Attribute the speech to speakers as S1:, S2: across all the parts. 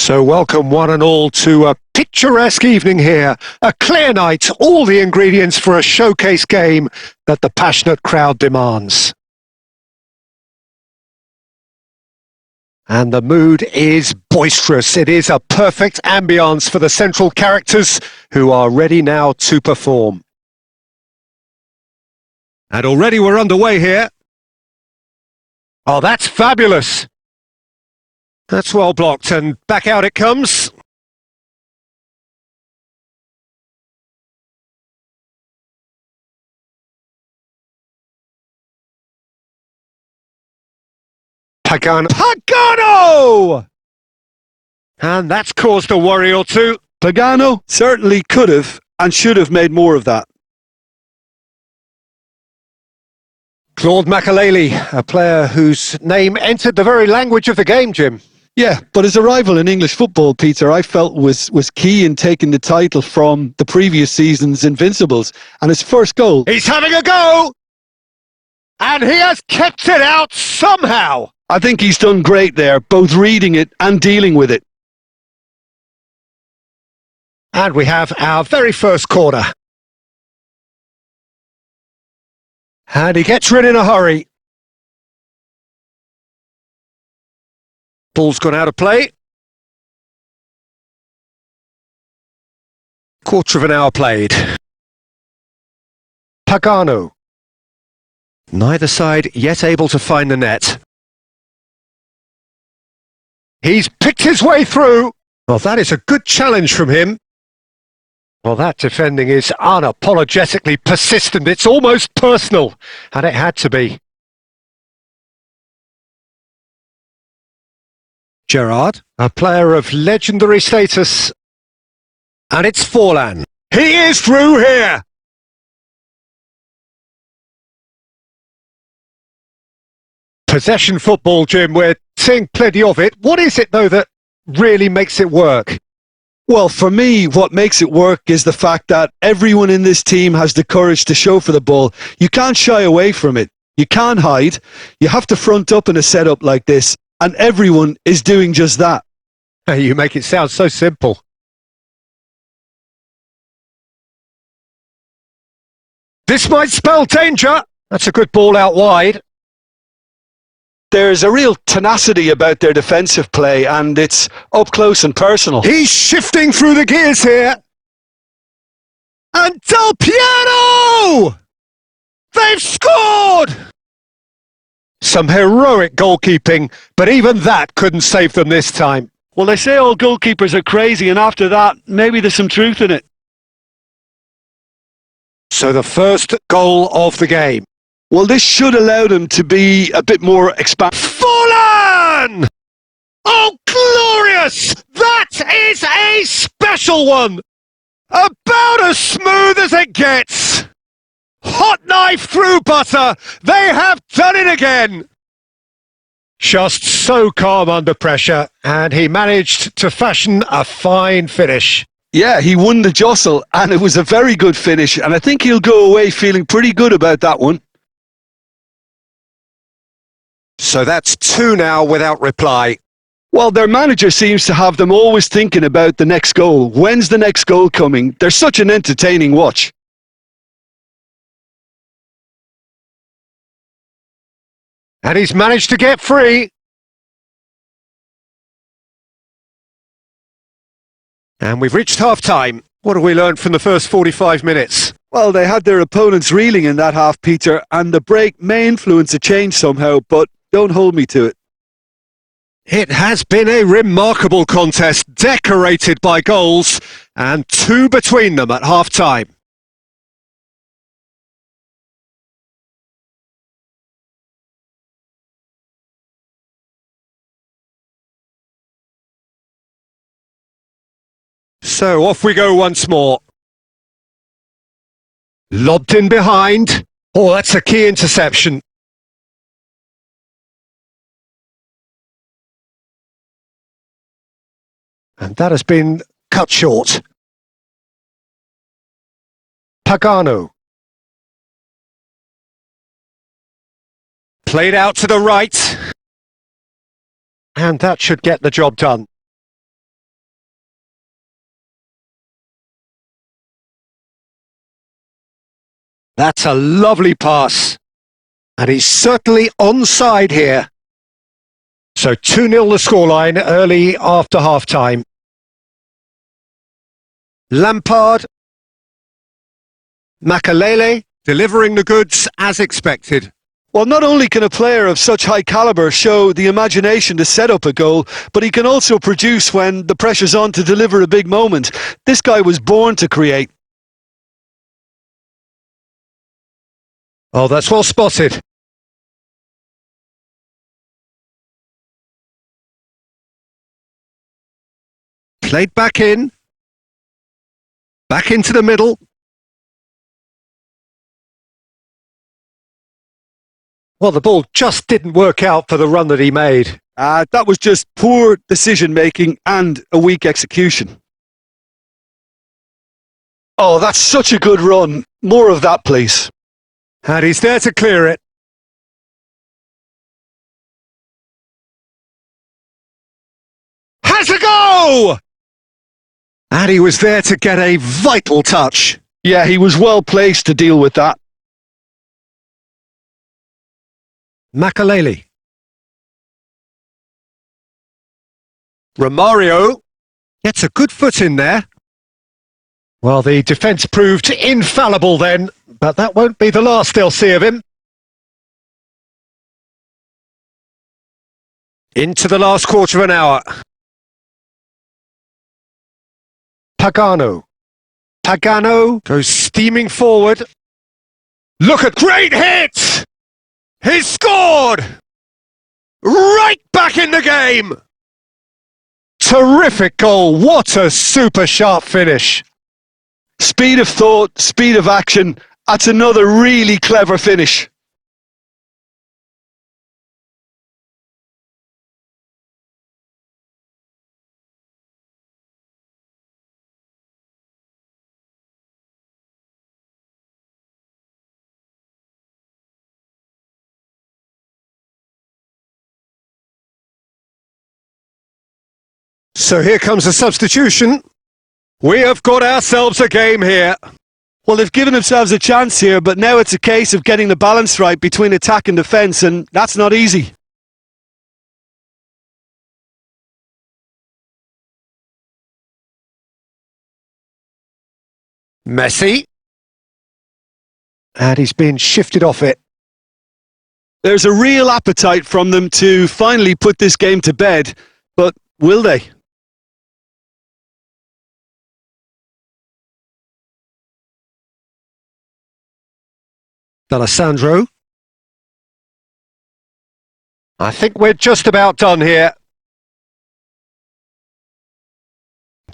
S1: So welcome one and all to a picturesque evening here. A clear night, all the ingredients for a showcase game that the passionate crowd demands. And the mood is boisterous. It is a perfect ambience for the central characters who are ready now to perform. And already we're underway here. Oh, that's fabulous. That's well blocked, and back out it comes. Pagano! And that's caused a worry or two.
S2: Pagano certainly could have and should have made more of that.
S1: Claude Makaleli, a player whose name entered the very language of the game, Jim.
S2: Yeah, but his arrival in English football, Peter, I felt was key in taking the title from the previous season's Invincibles. And his first goal...
S1: He's having a go! And he has kept it out somehow!
S2: I think he's done great there, both reading it and dealing with it.
S1: And we have our very first corner. And he gets rid in a hurry. Ball's gone out of play. Quarter of an hour played. Pagano. Neither side yet able to find the net. He's picked his way through. Well, that is a good challenge from him. Well, that defending is unapologetically persistent. It's almost personal, and it had to be. Gerard, a player of legendary status. And it's Forlan. He is through here! Possession football, Jim. We're seeing plenty of it. What is it, though, that really makes it work?
S2: Well, for me, what makes it work is the fact that everyone in this team has the courage to show for the ball. You can't shy away from it. You can't hide. You have to front up in a setup like this. And everyone is doing just that.
S1: You make it sound so simple. This might spell danger. That's a good ball out wide.
S2: There's a real tenacity about their defensive play, and it's up close and personal.
S1: He's shifting through the gears here. And Del Piano! They've scored! Some heroic goalkeeping, but even that couldn't save them this time.
S2: Well, they say all goalkeepers are crazy, and after that, maybe there's some truth in it.
S1: So the first goal of the game.
S2: Well, this should allow them to be a bit more expansive.
S1: Forlan! Oh, glorious! That is a special one! About as smooth as it gets! Hot knife through butter! They have done it again! Just so calm under pressure, and he managed to fashion a fine finish.
S2: Yeah, he won the jostle, and it was a very good finish, and I think he'll go away feeling pretty good about that one.
S1: So that's 2 now without reply.
S2: Well, their manager seems to have them always thinking about the next goal. When's the next goal coming? They're such an entertaining watch.
S1: And he's managed to get free. And we've reached half-time. What have we learned from the first 45 minutes?
S2: Well, they had their opponents reeling in that half, Peter, and the break may influence a change somehow, but don't hold me to it.
S1: It has been a remarkable contest, decorated by goals, and 2 between them at half-time. So off we go once more. Lobbed in behind. Oh, that's a key interception. And that has been cut short. Pagano. Played out to the right. And that should get the job done. That's a lovely pass. And he's certainly onside here. So 2-0 the scoreline early after half-time. Lampard. Makalele delivering the goods as expected.
S2: Well, not only can a player of such high calibre show the imagination to set up a goal, but he can also produce when the pressure's on to deliver a big moment. This guy was born to create.
S1: Oh, that's well spotted. Played back in. Back into the middle. Well, the ball just didn't work out for the run that he made.
S2: That was just poor decision-making and a weak execution. Oh, that's such a good run. More of that, please.
S1: And he's there to clear it. Has a go! And he was there to get a vital touch.
S2: Yeah, he was well placed to deal with that.
S1: Makalele. Romario gets a good foot in there. Well, the defence proved infallible then, but that won't be the last they'll see of him. Into the last quarter of an hour. Pagano. Pagano goes steaming forward. Look at great hit! He's scored! Right back in the game! Terrific goal. What a super sharp finish.
S2: Speed of thought, speed of action. That's another really clever finish.
S1: So here comes a substitution. We have got ourselves a game here.
S2: Well, they've given themselves a chance here, but now it's a case of getting the balance right between attack and defence, and that's not easy.
S1: Messi. And he's been shifted off it.
S2: There's a real appetite from them to finally put this game to bed, but will they?
S1: Alessandro. I think we're just about done here.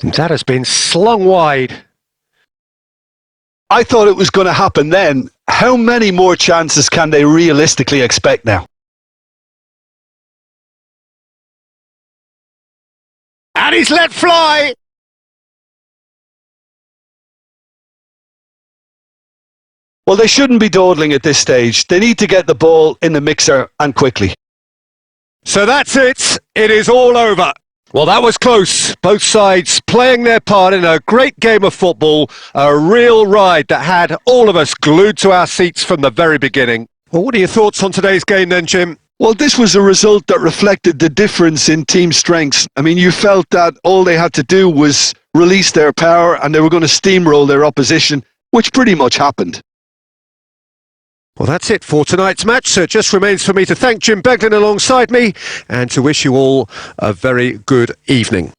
S1: That has been slung wide.
S2: I thought it was going to happen then. How many more chances can they realistically expect now?
S1: And he's let fly!
S2: Well, they shouldn't be dawdling at this stage. They need to get the ball in the mixer and quickly.
S1: So that's it. It is all over. Well, that was close. Both sides playing their part in a great game of football. A real ride that had all of us glued to our seats from the very beginning. Well, what are your thoughts on today's game then, Jim?
S2: Well, this was a result that reflected the difference in team strengths. I mean, you felt that all they had to do was release their power and they were going to steamroll their opposition, which pretty much happened.
S1: Well, that's it for tonight's match, so it just remains for me to thank Jim Beglin alongside me and to wish you all a very good evening.